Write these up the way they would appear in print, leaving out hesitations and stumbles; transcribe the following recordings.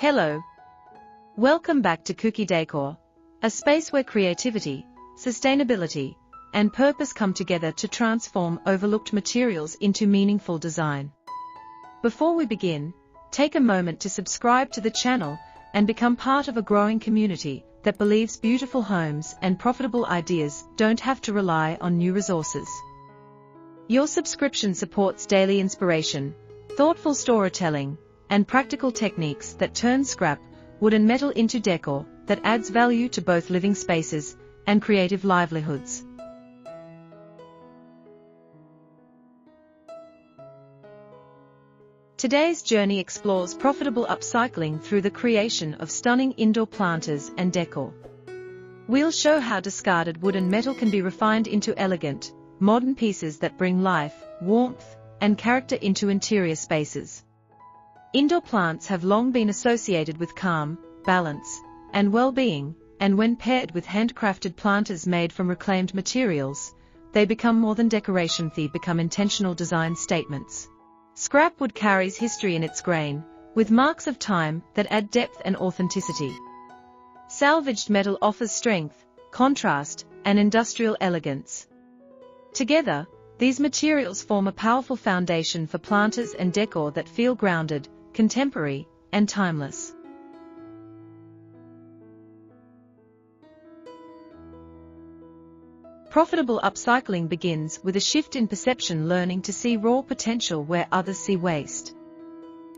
Hello. Welcome back to Kuki Decor, a space where creativity, sustainability, and purpose come together to transform overlooked materials into meaningful design. Before we begin, take a moment to subscribe to the channel and become part of a growing community that believes beautiful homes and profitable ideas don't have to rely on new resources. Your subscription supports daily inspiration, thoughtful storytelling, and practical techniques that turn scrap, wood and metal into decor that adds value to both living spaces and creative livelihoods. Today's journey explores profitable upcycling through the creation of stunning indoor planters and decor. We'll show how discarded wood and metal can be refined into elegant, modern pieces that bring life, warmth, and character into interior spaces. Indoor plants have long been associated with calm, balance, and well-being, and when paired with handcrafted planters made from reclaimed materials, they become more than decoration, they become intentional design statements. Scrap wood carries history in its grain, with marks of time that add depth and authenticity. Salvaged metal offers strength, contrast, and industrial elegance. Together, these materials form a powerful foundation for planters and decor that feel grounded, contemporary, and timeless. Profitable upcycling begins with a shift in perception, learning to see raw potential where others see waste.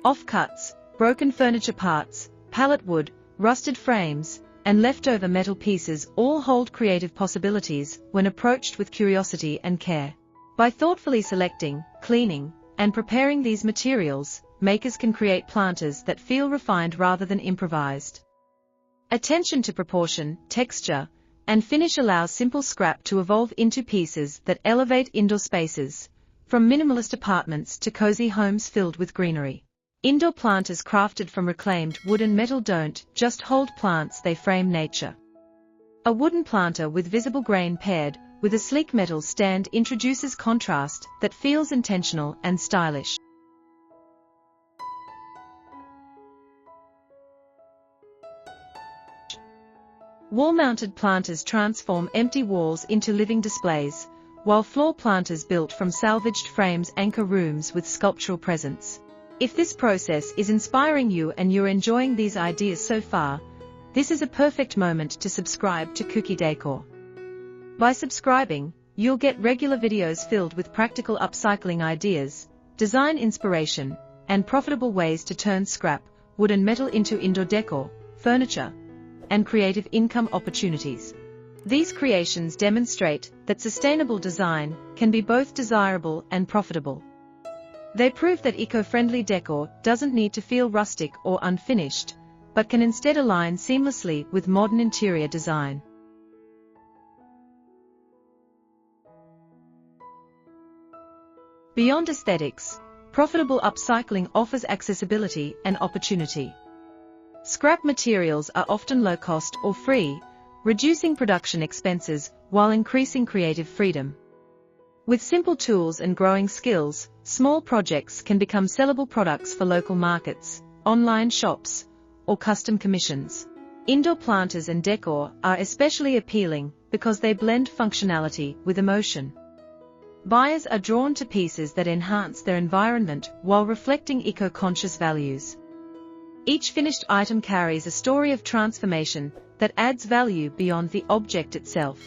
Offcuts, broken furniture parts, pallet wood, rusted frames, and leftover metal pieces all hold creative possibilities when approached with curiosity and care. By thoughtfully selecting, cleaning, and preparing these materials, makers can create planters that feel refined rather than improvised. Attention to proportion, texture, and finish allows simple scrap to evolve into pieces that elevate indoor spaces, from minimalist apartments to cozy homes filled with greenery. Indoor planters crafted from reclaimed wood and metal don't just hold plants, they frame nature. A wooden planter with visible grain paired with a sleek metal stand introduces contrast that feels intentional and stylish. Wall-mounted planters transform empty walls into living displays, while floor planters built from salvaged frames anchor rooms with sculptural presence. If this process is inspiring you and you're enjoying these ideas so far, this is a perfect moment to subscribe to Kuki Decor. By subscribing, you'll get regular videos filled with practical upcycling ideas, design inspiration, and profitable ways to turn scrap, wood and metal into indoor decor, furniture, and creative income opportunities. These creations demonstrate that sustainable design can be both desirable and profitable. They prove that eco-friendly decor doesn't need to feel rustic or unfinished, but can instead align seamlessly with modern interior design. Beyond aesthetics, profitable upcycling offers accessibility and opportunity. Scrap materials are often low-cost or free, reducing production expenses while increasing creative freedom. With simple tools and growing skills, small projects can become sellable products for local markets, online shops, or custom commissions. Indoor planters and decor are especially appealing because they blend functionality with emotion. Buyers are drawn to pieces that enhance their environment while reflecting eco-conscious values. Each finished item carries a story of transformation that adds value beyond the object itself.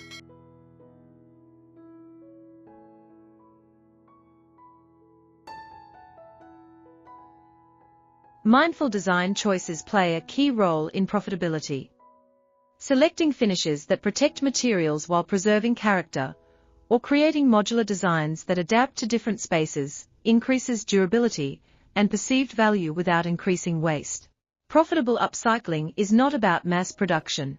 Mindful design choices play a key role in profitability. Selecting finishes that protect materials while preserving character, or creating modular designs that adapt to different spaces, increases durability and perceived value without increasing waste. Profitable upcycling is not about mass production.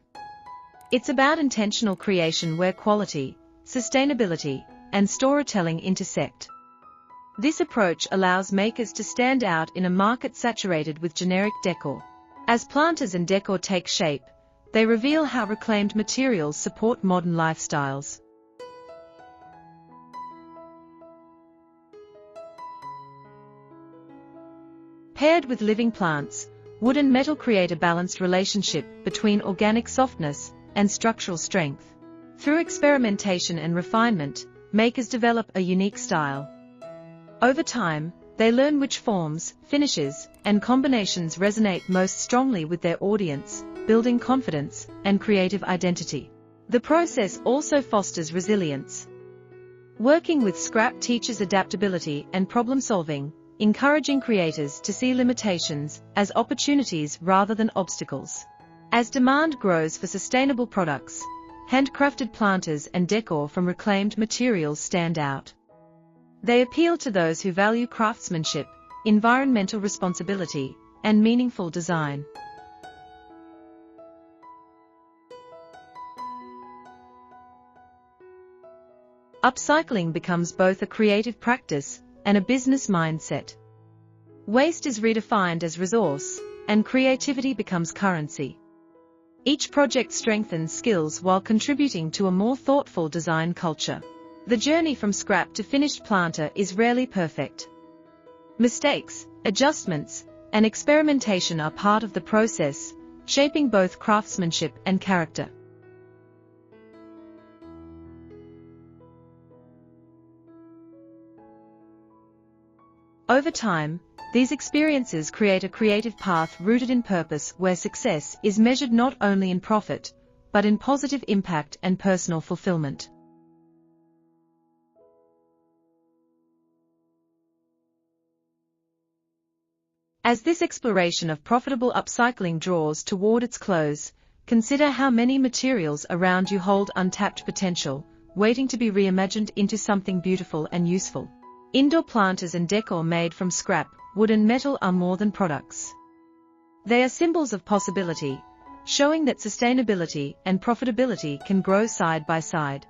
It's about intentional creation where quality, sustainability, and storytelling intersect. This approach allows makers to stand out in a market saturated with generic decor. As planters and decor take shape, they reveal how reclaimed materials support modern lifestyles. Paired with living plants, wood and metal create a balanced relationship between organic softness and structural strength. Through experimentation and refinement, makers develop a unique style. Over time, they learn which forms, finishes, and combinations resonate most strongly with their audience, building confidence and creative identity. The process also fosters resilience. Working with scrap teaches adaptability and problem-solving, encouraging creators to see limitations as opportunities rather than obstacles. As demand grows for sustainable products, handcrafted planters and decor from reclaimed materials stand out. They appeal to those who value craftsmanship, environmental responsibility, and meaningful design. Upcycling becomes both a creative practice and a business mindset. Waste is redefined as resource, and creativity becomes currency. Each project strengthens skills while contributing to a more thoughtful design culture. The journey from scrap to finished planter is rarely perfect. Mistakes, adjustments, and experimentation are part of the process, shaping both craftsmanship and character. Over time, these experiences create a creative path rooted in purpose where success is measured not only in profit, but in positive impact and personal fulfillment. As this exploration of profitable upcycling draws toward its close, consider how many materials around you hold untapped potential, waiting to be reimagined into something beautiful and useful. Indoor planters and decor made from scrap, wood and metal are more than products. They are symbols of possibility, showing that sustainability and profitability can grow side by side.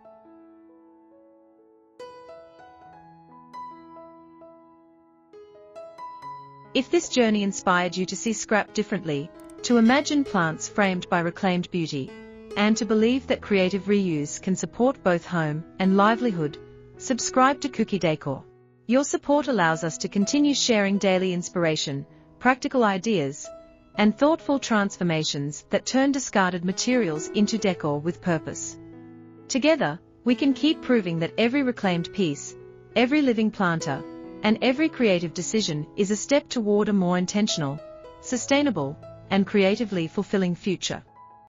If this journey inspired you to see scrap differently, to imagine plants framed by reclaimed beauty, and to believe that creative reuse can support both home and livelihood, subscribe to Kuki Decor. Your support allows us to continue sharing daily inspiration, practical ideas, and thoughtful transformations that turn discarded materials into decor with purpose. Together, we can keep proving that every reclaimed piece, every living planter, and every creative decision is a step toward a more intentional, sustainable, and creatively fulfilling future.